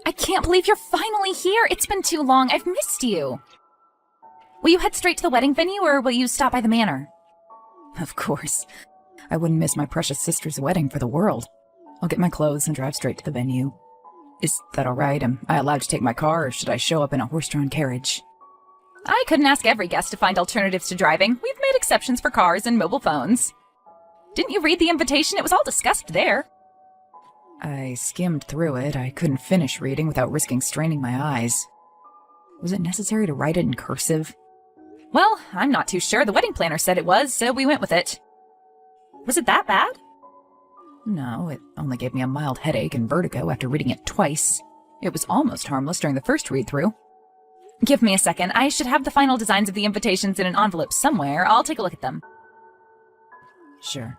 I can't believe you're finally here. It's been too long. I've missed you. Will you head straight to the wedding venue, or will you stop by the manor? Of course. I wouldn't miss my precious sister's wedding for the world. I'll get my clothes and drive straight to the venue. Is that all right? Am I allowed to take my car, or should I show up in a horse-drawn carriage? I couldn't ask every guest to find alternatives to driving. We've made exceptions for cars and mobile phones. Didn't you read the invitation? It was all discussed there. I skimmed through it. I couldn't finish reading without risking straining my eyes. Was it necessary to write it in cursive? Well, I'm not too sure. The wedding planner said it was, so we went with it. Was it that bad? No, it only gave me a mild headache and vertigo after reading it twice. It was almost harmless during the first read-through. Give me a second. I should have the final designs of the invitations in an envelope somewhere. I'll take a look at them. Sure.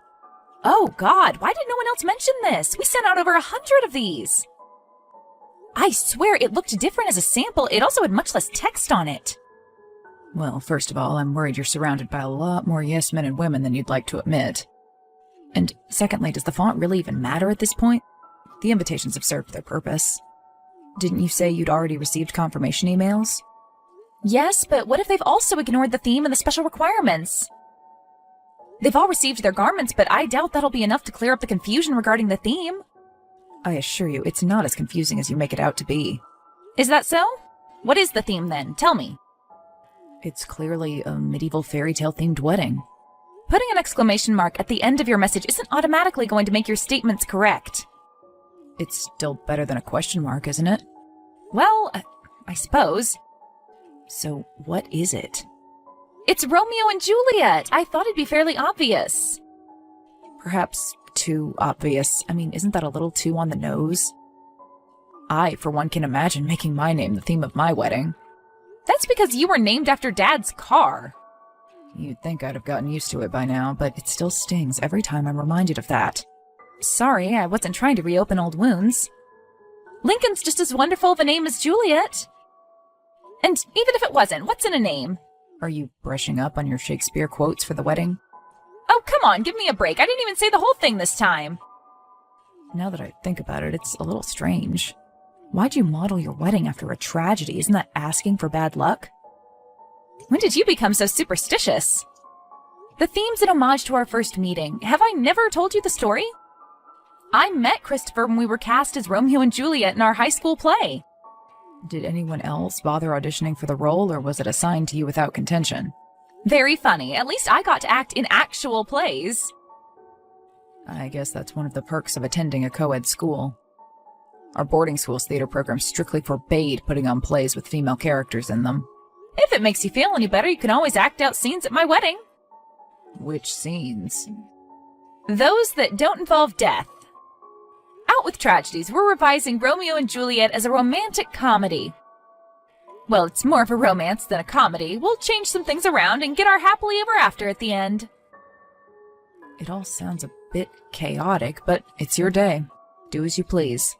Oh, God, why did no one else mention this? We sent out over 100 of these. I swear it looked different as a sample. It also had much less text on it. Well, first of all, I'm worried you're surrounded by a lot more yes men and women than you'd like to admit. And secondly, does the font really even matter at this point? The invitations have served their purpose. Didn't you say you'd already received confirmation emails? Yes, but what if they've also ignored the theme and the special requirements? They've all received their garments, but I doubt that'll be enough to clear up the confusion regarding the theme. I assure you, it's not as confusing as you make it out to be. Is that so? What is the theme then? Tell me. It's clearly a medieval fairy tale themed wedding. Putting an exclamation mark at the end of your message isn't automatically going to make your statements correct. It's still better than a question mark, isn't it? Well, I suppose. So what is it? It's Romeo and Juliet. I thought it'd be fairly obvious. Perhaps too obvious. I mean, isn't that a little too on the nose? I, for one, can imagine making my name the theme of my wedding. That's because you were named after Dad's car. You'd think I'd have gotten used to it by now, but it still stings every time I'm reminded of that. Sorry, I wasn't trying to reopen old wounds. Lincoln's just as wonderful of a name as Juliet. And even if it wasn't, what's in a name? Are you brushing up on your Shakespeare quotes for the wedding? Oh, come on, give me a break. I didn't even say the whole thing this time. Now that I think about it, it's a little strange. Why'd you model your wedding after a tragedy? Isn't that asking for bad luck? When did you become so superstitious? The theme's an homage to our first meeting. Have I never told you the story? I met Christopher when we were cast as Romeo and Juliet in our high school play. Did anyone else bother auditioning for the role, or was it assigned to you without contention? Very funny. At least I got to act in actual plays. I guess that's one of the perks of attending a co-ed school. Our boarding school's theater program strictly forbade putting on plays with female characters in them. If it makes you feel any better, you can always act out scenes at my wedding. Which scenes? Those that don't involve death. Out with tragedies. We're revising Romeo and Juliet as a romantic comedy. Well, it's more of a romance than a comedy. We'll change some things around and get our happily ever after at the end. It all sounds a bit chaotic, but it's your day. Do as you please.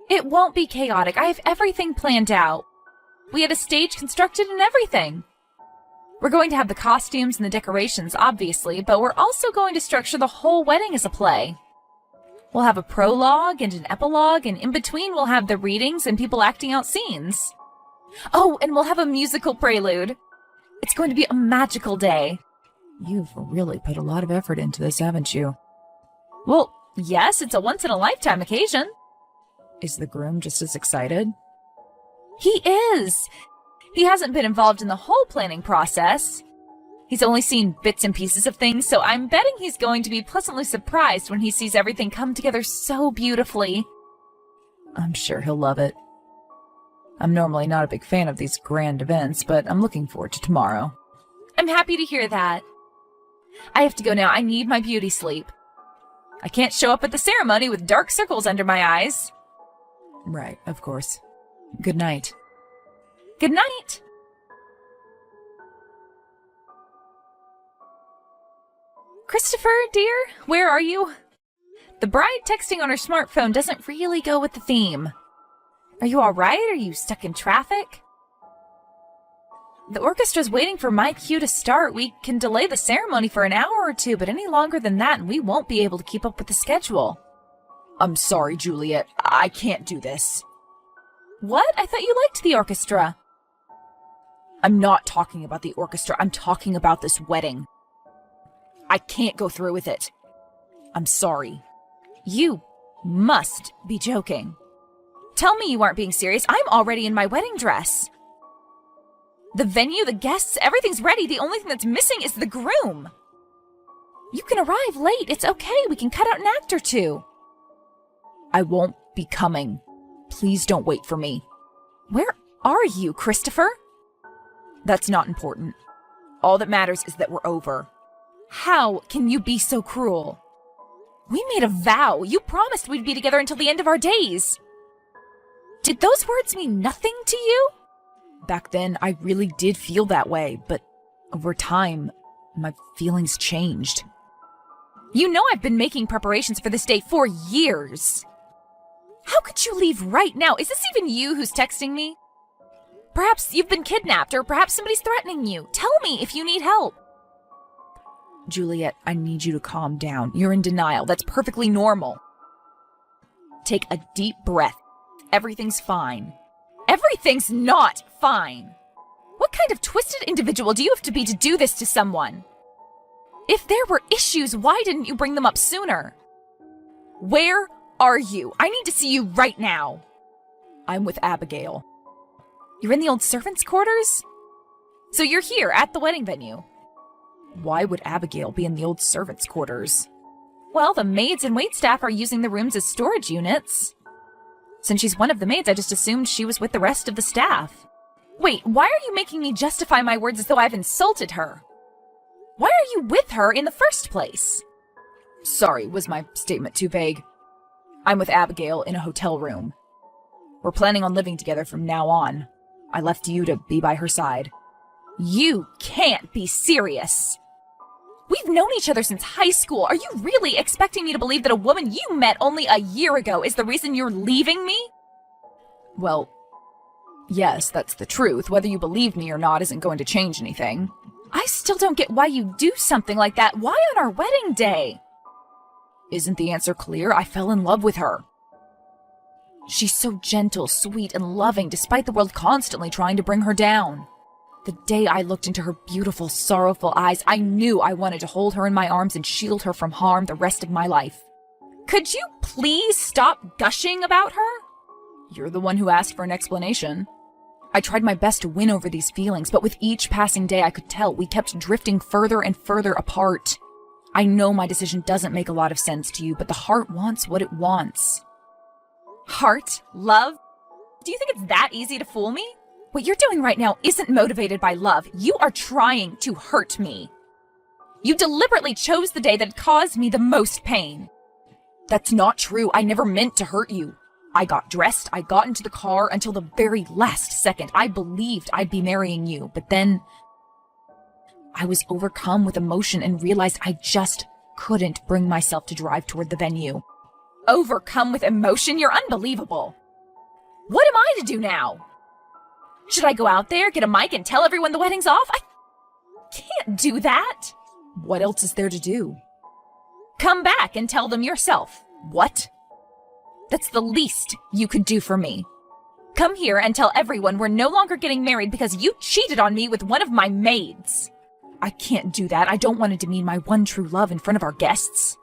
It won't be chaotic. I have everything planned out. We had a stage constructed and everything. We're going to have the costumes and the decorations, obviously, but we're also going to structure the whole wedding as a play. We'll have a prologue and an epilogue, and in between we'll have the readings and people acting out scenes. Oh, and we'll have a musical prelude. It's going to be a magical day. You've really put a lot of effort into this, haven't you? Well, yes, it's a once-in-a-lifetime occasion. Is the groom just as excited? He is. He hasn't been involved in the whole planning process. He's only seen bits and pieces of things, so I'm betting he's going to be pleasantly surprised when he sees everything come together so beautifully. I'm sure he'll love it. I'm normally not a big fan of these grand events, but I'm looking forward to tomorrow. I'm happy to hear that. I have to go now. I need my beauty sleep. I can't show up at the ceremony with dark circles under my eyes. Right, of course. Good night. Good night. Christopher, dear, where are you? The bride texting on her smartphone doesn't really go with the theme. Are you all right? Are you stuck in traffic? The orchestra's waiting for my cue to start. We can delay the ceremony for an hour or two, but any longer than that, and we won't be able to keep up with the schedule. I'm sorry, Juliet. I can't do this. What? I thought you liked the orchestra. I'm not talking about the orchestra. I'm talking about this wedding. I can't go through with it. I'm sorry. You must be joking. Tell me you aren't being serious. I'm already in my wedding dress. The venue, the guests, everything's ready. The only thing that's missing is the groom. You can arrive late. It's okay. We can cut out an act or two. I won't be coming. Please don't wait for me. Where are you, Christopher? That's not important. All that matters is that we're over. How can you be so cruel? We made a vow. You promised we'd be together until the end of our days. Did those words mean nothing to you? Back then, I really did feel that way, but over time, my feelings changed. You know I've been making preparations for this day for years. How could you leave right now? Is this even you who's texting me? Perhaps you've been kidnapped, or perhaps somebody's threatening you. Tell me if you need help. Juliet, I need you to calm down. You're in denial. That's perfectly normal. Take a deep breath. Everything's fine. Everything's not fine. What kind of twisted individual do you have to be to do this to someone? If there were issues, why didn't you bring them up sooner? Where are you? I need to see you right now. I'm with Abigail. You're in the old servants' quarters? So you're here at the wedding venue. Why would Abigail be in the old servants' quarters? Well, the maids and waitstaff are using the rooms as storage units. Since she's one of the maids, I just assumed she was with the rest of the staff. Wait, why are you making me justify my words as though I've insulted her? Why are you with her in the first place? Sorry, was my statement too vague? I'm with Abigail in a hotel room. We're planning on living together from now on. I left you to be by her side. You can't be serious. We've known each other since high school. Are you really expecting me to believe that a woman you met only a year ago is the reason you're leaving me? Well, yes, that's the truth. Whether you believe me or not isn't going to change anything. I still don't get why you do something like that. Why on our wedding day? Isn't the answer clear? I fell in love with her. She's so gentle, sweet, and loving despite the world constantly trying to bring her down. The day I looked into her beautiful, sorrowful eyes, I knew I wanted to hold her in my arms and shield her from harm the rest of my life. Could you please stop gushing about her? You're the one who asked for an explanation. I tried my best to win over these feelings, but with each passing day I could tell we kept drifting further and further apart. I know my decision doesn't make a lot of sense to you, but the heart wants what it wants. Heart? Love? Do you think it's that easy to fool me? What you're doing right now isn't motivated by love. You are trying to hurt me. You deliberately chose the day that caused me the most pain. That's not true. I never meant to hurt you. I got dressed, I got into the car until the very last second. I believed I'd be marrying you, but then I was overcome with emotion and realized I just couldn't bring myself to drive toward the venue. Overcome with emotion? You're unbelievable. What am I to do now? Should I go out there, get a mic, and tell everyone the wedding's off? I can't do that. What else is there to do? Come back and tell them yourself. What? That's the least you could do for me. Come here and tell everyone we're no longer getting married because you cheated on me with one of my maids. I can't do that. I don't want to demean my one true love in front of our guests.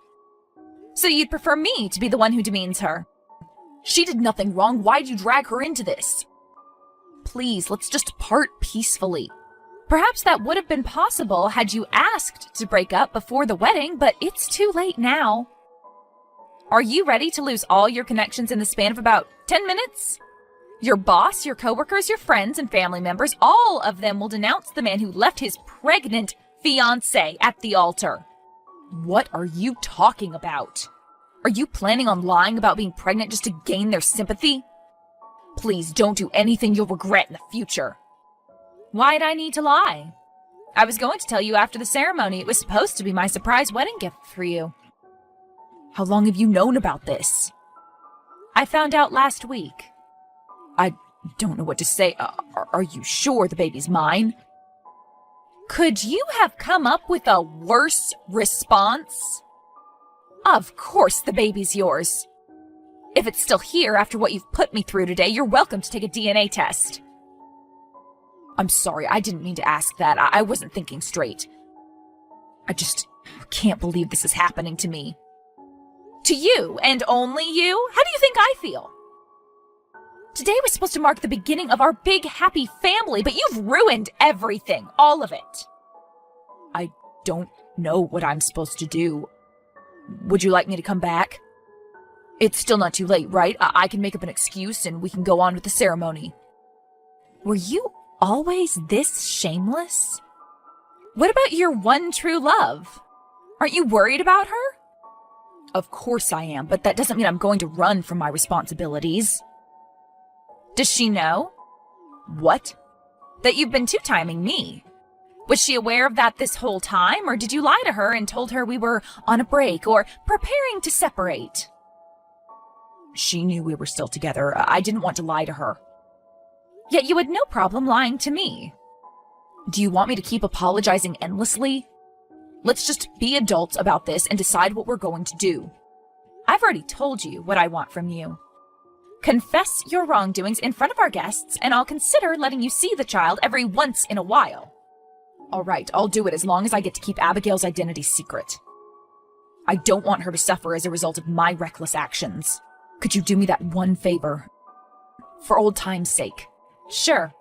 So you'd prefer me to be the one who demeans her? She did nothing wrong. Why'd you drag her into this? Please, let's just part peacefully. Perhaps that would have been possible had you asked to break up before the wedding, but it's too late now. Are you ready to lose all your connections in the span of about 10 minutes? Your boss, your coworkers, your friends, and family members, all of them will denounce the man who left his pregnant fiancé at the altar. What are you talking about? Are you planning on lying about being pregnant just to gain their sympathy? Please don't do anything you'll regret in the future. Why'd I need to lie? I was going to tell you after the ceremony. It was supposed to be my surprise wedding gift for you. How long have you known about this? I found out last week. I don't know what to say. Are you sure the baby's mine? Could you have come up with a worse response? Of course the baby's yours. If it's still here after what you've put me through today, you're welcome to take a DNA test. I'm sorry, I didn't mean to ask that. I wasn't thinking straight. I just can't believe this is happening to me. To you, and only you? How do you think I feel? Today was supposed to mark the beginning of our big, happy family, but you've ruined everything, all of it. I don't know what I'm supposed to do. Would you like me to come back? It's still not too late, right? I can make up an excuse and we can go on with the ceremony. Were you always this shameless? What about your one true love? Aren't you worried about her? Of course I am, but that doesn't mean I'm going to run from my responsibilities. Does she know? What? That you've been two-timing me. Was she aware of that this whole time, or did you lie to her and told her we were on a break or preparing to separate? She knew we were still together. I didn't want to lie to her. Yet you had no problem lying to me. Do you want me to keep apologizing endlessly? Let's just be adults about this and decide what we're going to do. I've already told you what I want from you. Confess your wrongdoings in front of our guests, and I'll consider letting you see the child every once in a while. All right, I'll do it as long as I get to keep Abigail's identity secret. I don't want her to suffer as a result of my reckless actions. Could you do me that one favor? For old time's sake. Sure.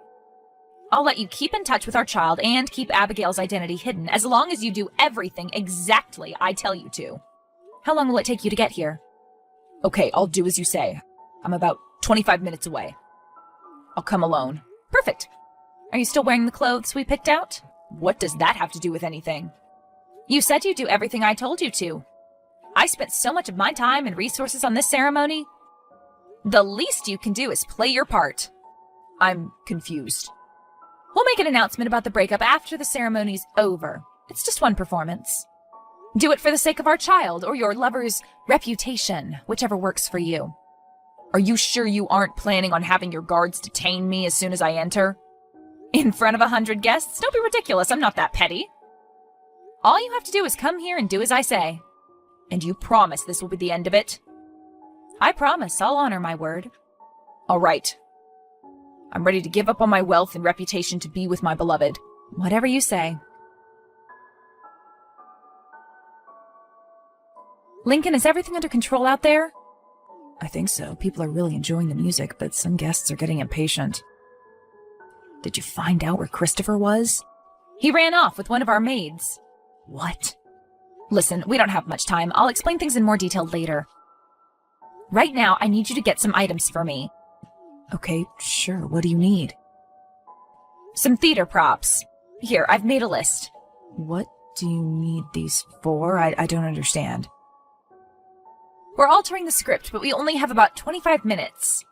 I'll let you keep in touch with our child and keep Abigail's identity hidden as long as you do everything exactly I tell you to. How long will it take you to get here? Okay, I'll do as you say. I'm about 25 minutes away. I'll come alone. Perfect. Are you still wearing the clothes we picked out? What does that have to do with anything? You said you'd do everything I told you to. I spent so much of my time and resources on this ceremony. The least you can do is play your part. I'm confused. We'll make an announcement about the breakup after the ceremony's over. It's just one performance. Do it for the sake of our child or your lover's reputation, whichever works for you. Are you sure you aren't planning on having your guards detain me as soon as I enter? In front of 100 guests? Don't be ridiculous, I'm not that petty. All you have to do is come here and do as I say. And you promise this will be the end of it? I promise, I'll honor my word. All right. I'm ready to give up on my wealth and reputation to be with my beloved. Whatever you say. Lincoln, is everything under control out there? I think so. People are really enjoying the music, but some guests are getting impatient. Did you find out where Christopher was? He ran off with one of our maids. What? Listen, we don't have much time. I'll explain things in more detail later. Right now, I need you to get some items for me. Okay, sure. What do you need? Some theater props. Here, I've made a list. What do you need these for? I don't understand. We're altering the script, but we only have about 25 minutes.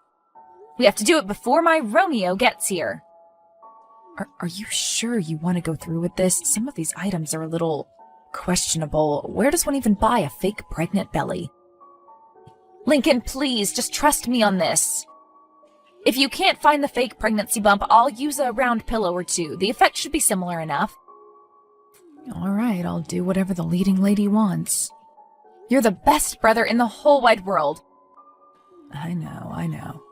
We have to do it before my Romeo gets here. Are you sure you want to go through with this? Some of these items are a little questionable. Where does one even buy a fake pregnant belly? Lincoln, please, just trust me on this. If you can't find the fake pregnancy bump, I'll use a round pillow or two. The effect should be similar enough. All right, I'll do whatever the leading lady wants. You're the best brother in the whole wide world. I know.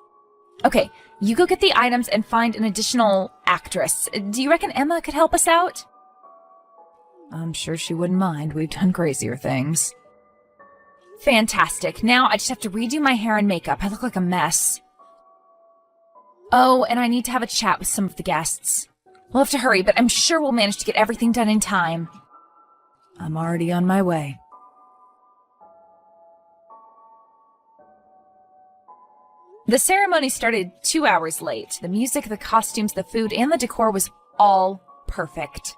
Okay, you go get the items and find an additional actress. Do you reckon Emma could help us out? I'm sure she wouldn't mind. We've done crazier things. Fantastic. Now I just have to redo my hair and makeup. I look like a mess. Oh, and I need to have a chat with some of the guests. We'll have to hurry, but I'm sure we'll manage to get everything done in time. I'm already on my way. The ceremony started 2 hours late. The music, the costumes, the food, and the decor was all perfect.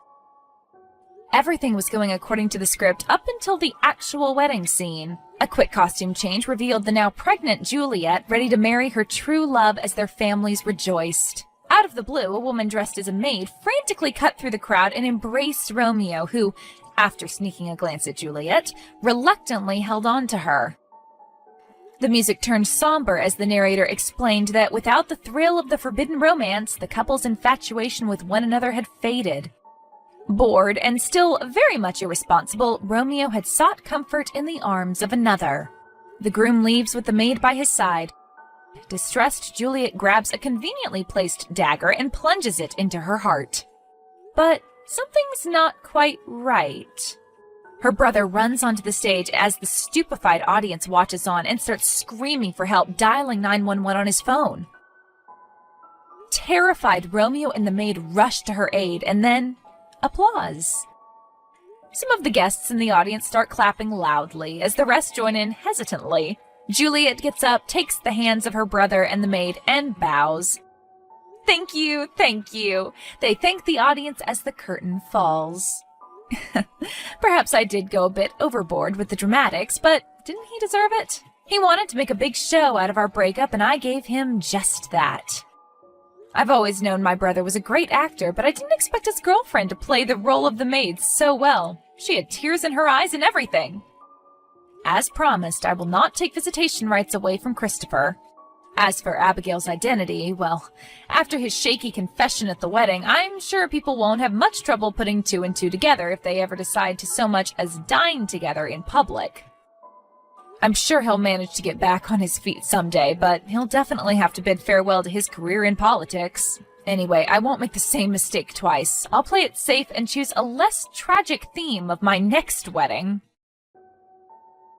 Everything was going according to the script up until the actual wedding scene. A quick costume change revealed the now pregnant Juliet ready to marry her true love as their families rejoiced. Out of the blue, a woman dressed as a maid frantically cut through the crowd and embraced Romeo, who, after sneaking a glance at Juliet, reluctantly held on to her. The music turned somber as the narrator explained that without the thrill of the forbidden romance, the couple's infatuation with one another had faded. Bored and still very much irresponsible, Romeo had sought comfort in the arms of another. The groom leaves with the maid by his side. Distressed, Juliet grabs a conveniently placed dagger and plunges it into her heart. But something's not quite right. Her brother runs onto the stage as the stupefied audience watches on and starts screaming for help, dialing 911 on his phone. Terrified, Romeo and the maid rush to her aid, and then applause. Some of the guests in the audience start clapping loudly as the rest join in hesitantly. Juliet gets up, takes the hands of her brother and the maid, and bows. Thank you, thank you. They thank the audience as the curtain falls. Perhaps I did go a bit overboard with the dramatics, but didn't he deserve it? He wanted to make a big show out of our breakup, and I gave him just that. I've always known my brother was a great actor, but I didn't expect his girlfriend to play the role of the maid so well. She had tears in her eyes and everything. As promised, I will not take visitation rights away from Christopher. As for Abigail's identity, well, after his shaky confession at the wedding, I'm sure people won't have much trouble putting two and two together if they ever decide to so much as dine together in public. I'm sure he'll manage to get back on his feet someday, but he'll definitely have to bid farewell to his career in politics. Anyway, I won't make the same mistake twice. I'll play it safe and choose a less tragic theme of my next wedding.